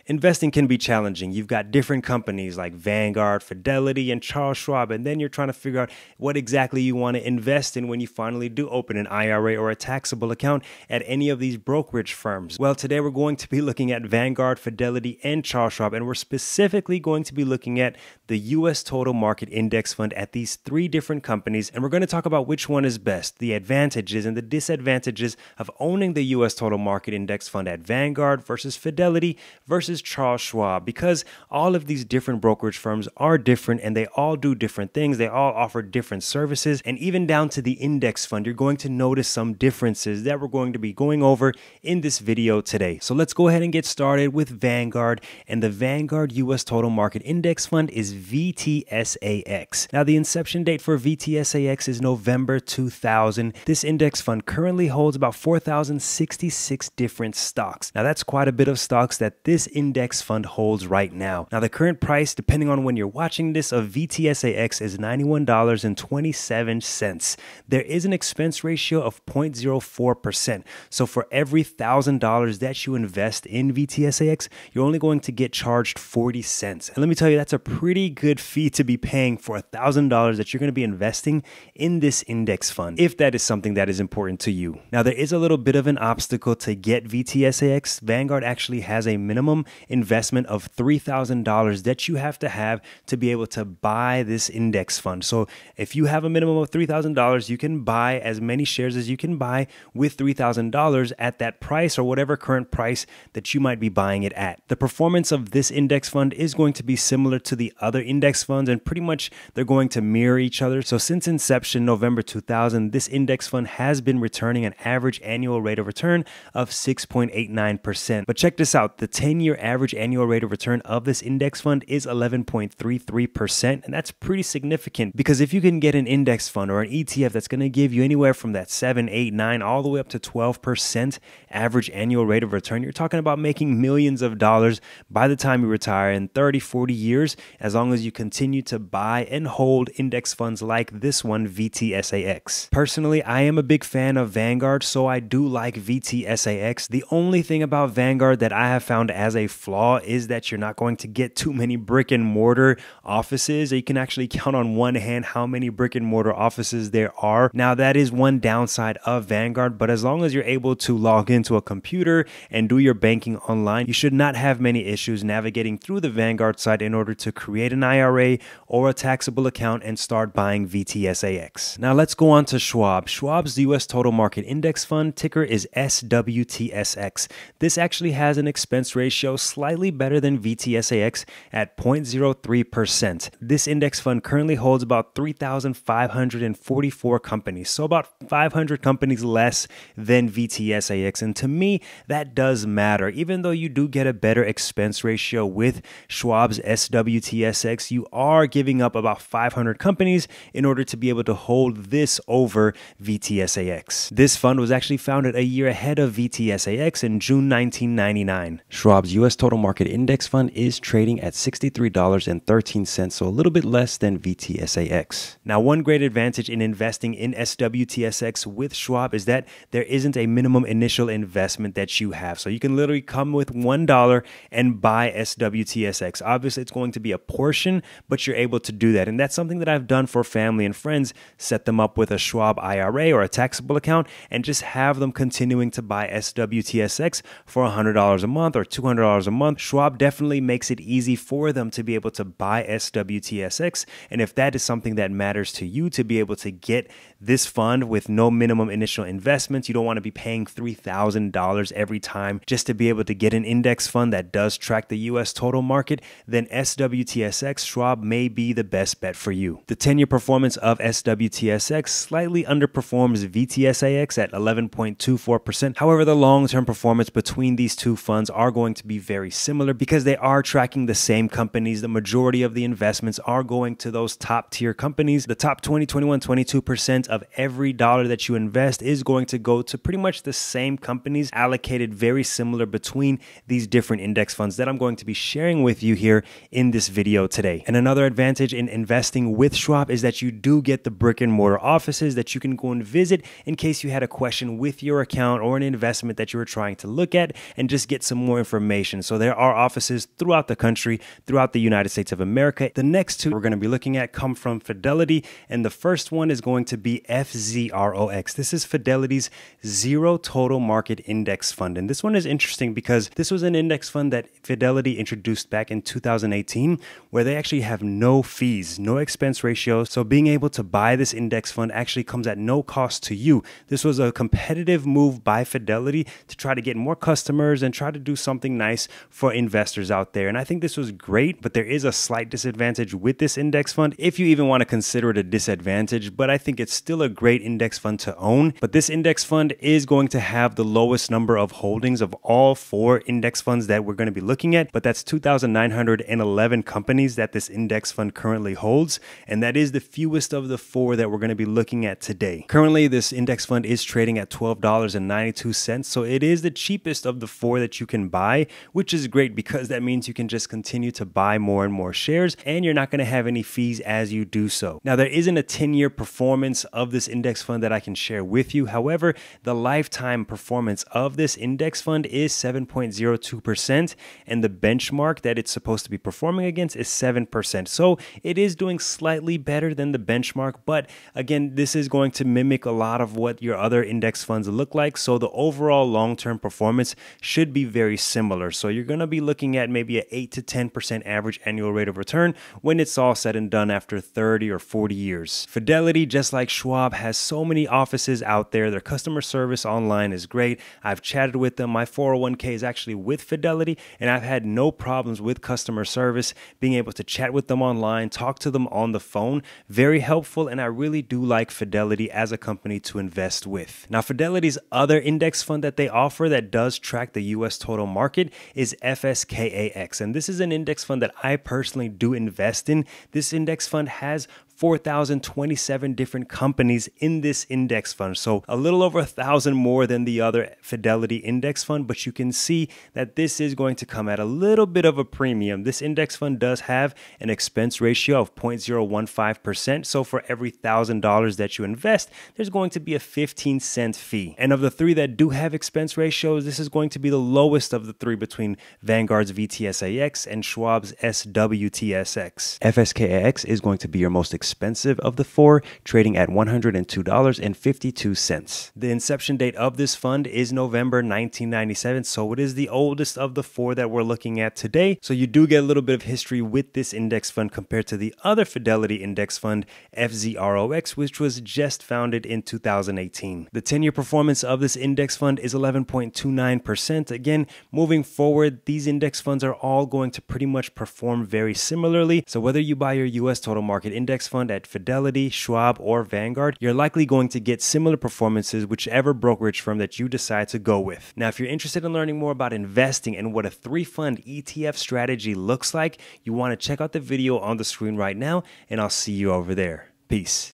Investing can be challenging. You've got different companies like Vanguard, Fidelity, and Charles Schwab, and then you're trying to figure out what exactly you want to invest in when you finally do open an IRA or a taxable account at any of these brokerage firms. Well, today we're going to be looking at Vanguard, Fidelity, and Charles Schwab, and we're specifically going to be looking at the U.S. Total Market Index Fund at these three different companies, and we're going to talk about which one is best, the advantages and the disadvantages of owning the U.S. Total Market Index Fund at Vanguard versus Fidelity versus Charles Schwab, because all of these different brokerage firms are different and they all do different things. They all offer different services, and even down to the index fund, you're going to notice some differences that we're going to be going over in this video today. So let's go ahead and get started with Vanguard, and the Vanguard U.S. Total Market Index Fund is VTSAX. Now, the inception date for VTSAX is November 2000. This index fund currently holds about 4,066 different stocks. Now, that's quite a bit of stocks that this index fund holds right now. Now, the current price, depending on when you're watching this, of VTSAX is $91.27. There is an expense ratio of 0.04%. So for every $1,000 that you invest in VTSAX, you're only going to get charged 40 cents. And let me tell you, that's a pretty good fee to be paying for $1,000 that you're going to be investing in this index fund, if that is something that is important to you. Now, there is a little bit of an obstacle to get VTSAX. Vanguard actually has a minimum investment of $3,000 that you have to be able to buy this index fund. So if you have a minimum of $3,000, you can buy as many shares as you can buy with $3,000 at that price or whatever current price that you might be buying it at. The performance of this index fund is going to be similar to the other index funds, and pretty much they're going to mirror each other. So since inception, November 2000, this index fund has been returning an average annual rate of return of 6.89%. But check this out, the 10-year average annual rate of return of this index fund is 11.33%, and that's pretty significant, because if you can get an index fund or an ETF that's going to give you anywhere from that 7, 8, 9, all the way up to 12% average annual rate of return, you're talking about making millions of dollars by the time you retire in 30, 40 years, as long as you continue to buy and hold index funds like this one, VTSAX. Personally, I am a big fan of Vanguard, so I do like VTSAX. The only thing about Vanguard that I have found as a flaw is that you're not going to get too many brick and mortar offices. You can actually count on one hand how many brick and mortar offices there are. Now, that is one downside of Vanguard, but as long as you're able to log into a computer and do your banking online, you should not have many issues navigating through the Vanguard site in order to create an IRA or a taxable account and start buying VTSAX. Now, let's go on to Schwab. Schwab's U.S. Total Market Index Fund ticker is SWTSX. This actually has an expense ratio slightly better than VTSAX at 0.03%. This index fund currently holds about 3,544 companies, so about 500 companies less than VTSAX. And to me, that does matter. Even though you do get a better expense ratio with Schwab's SWTSX, you are giving up about 500 companies in order to be able to hold this over VTSAX. This fund was actually founded a year ahead of VTSAX in June 1999. Schwab's U.S. Total Market Index Fund is trading at $63.13, so a little bit less than VTSAX. Now, one great advantage in investing in SWTSX with Schwab is that there isn't a minimum initial investment that you have. So you can literally come with $1 and buy SWTSX. Obviously, it's going to be a portion, but you're able to do that. And that's something that I've done for family and friends, set them up with a Schwab IRA or a taxable account and just have them continuing to buy SWTSX for $100 a month or $200 a month. Schwab definitely makes it easy for them to be able to buy SWTSX. And if that is something that matters to you, to be able to get this fund with no minimum initial investments, you don't want to be paying $3,000 every time just to be able to get an index fund that does track the U.S. total market, then SWTSX Schwab may be the best bet for you. The 10-year performance of SWTSX slightly underperforms VTSAX at 11.24%. However, the long-term performance between these two funds are going to be very similar because they are tracking the same companies. The majority of the investments are going to those top tier companies. The top 20, 21, 22% of every dollar that you invest is going to go to pretty much the same companies, allocated very similar between these different index funds that I'm going to be sharing with you here in this video today. And another advantage in investing with Schwab is that you do get the brick and mortar offices that you can go and visit in case you had a question with your account or an investment that you were trying to look at and just get some more information. locations. So there are offices throughout the country, throughout the United States of America. The next two we're going to be looking at come from Fidelity, and the first one is going to be FZROX. This is Fidelity's Zero Total Market Index Fund. And this one is interesting because this was an index fund that Fidelity introduced back in 2018, where they actually have no fees, no expense ratio. So being able to buy this index fund actually comes at no cost to you. This was a competitive move by Fidelity to try to get more customers and try to do something nice for investors out there. And I think this was great, but there is a slight disadvantage with this index fund, if you even want to consider it a disadvantage, but I think it's still a great index fund to own. But this index fund is going to have the lowest number of holdings of all 4 index funds that we're going to be looking at, but that's 2,911 companies that this index fund currently holds, and that is the fewest of the 4 that we're going to be looking at today. Currently, this index fund is trading at $12.92, so it is the cheapest of the 4 that you can buy, which is great because that means you can just continue to buy more and more shares, and you're not going to have any fees as you do so. Now, there isn't a 10-year performance of this index fund that I can share with you. However, the lifetime performance of this index fund is 7.02%, and the benchmark that it's supposed to be performing against is 7%. So it is doing slightly better than the benchmark, but again, this is going to mimic a lot of what your other index funds look like. So the overall long-term performance should be very similar. So you're going to be looking at maybe an 8 to 10% average annual rate of return when it's all said and done after 30 or 40 years. Fidelity, just like Schwab, has so many offices out there. Their customer service online is great. I've chatted with them. My 401k is actually with Fidelity, and I've had no problems with customer service, being able to chat with them online, talk to them on the phone. Very helpful, and I really do like Fidelity as a company to invest with. Now, Fidelity's other index fund that they offer that does track the US total market is FSKAX, and this is an index fund that I personally do invest in. This index fund has 4,027 different companies in this index fund. So a little over 1,000 more than the other Fidelity index fund, but you can see that this is going to come at a little bit of a premium. This index fund does have an expense ratio of 0.015%. So for every $1,000 that you invest, there's going to be a 15-cent fee. And of the 3 that do have expense ratios, this is going to be the lowest of the 3 between Vanguard's VTSAX and Schwab's SWTSX. FSKAX is going to be your most expensive of the 4, trading at $102.52. The inception date of this fund is November 1997, so it is the oldest of the 4 that we're looking at today. So you do get a little bit of history with this index fund compared to the other Fidelity index fund, FZROX, which was just founded in 2018. The 10-year performance of this index fund is 11.29%. Again, moving forward, these index funds are all going to pretty much perform very similarly. So whether you buy your US total market index fund at Fidelity, Schwab, or Vanguard, you're likely going to get similar performances whichever brokerage firm that you decide to go with. Now, if you're interested in learning more about investing and what a 3-fund ETF strategy looks like, you want to check out the video on the screen right now, and I'll see you over there. Peace.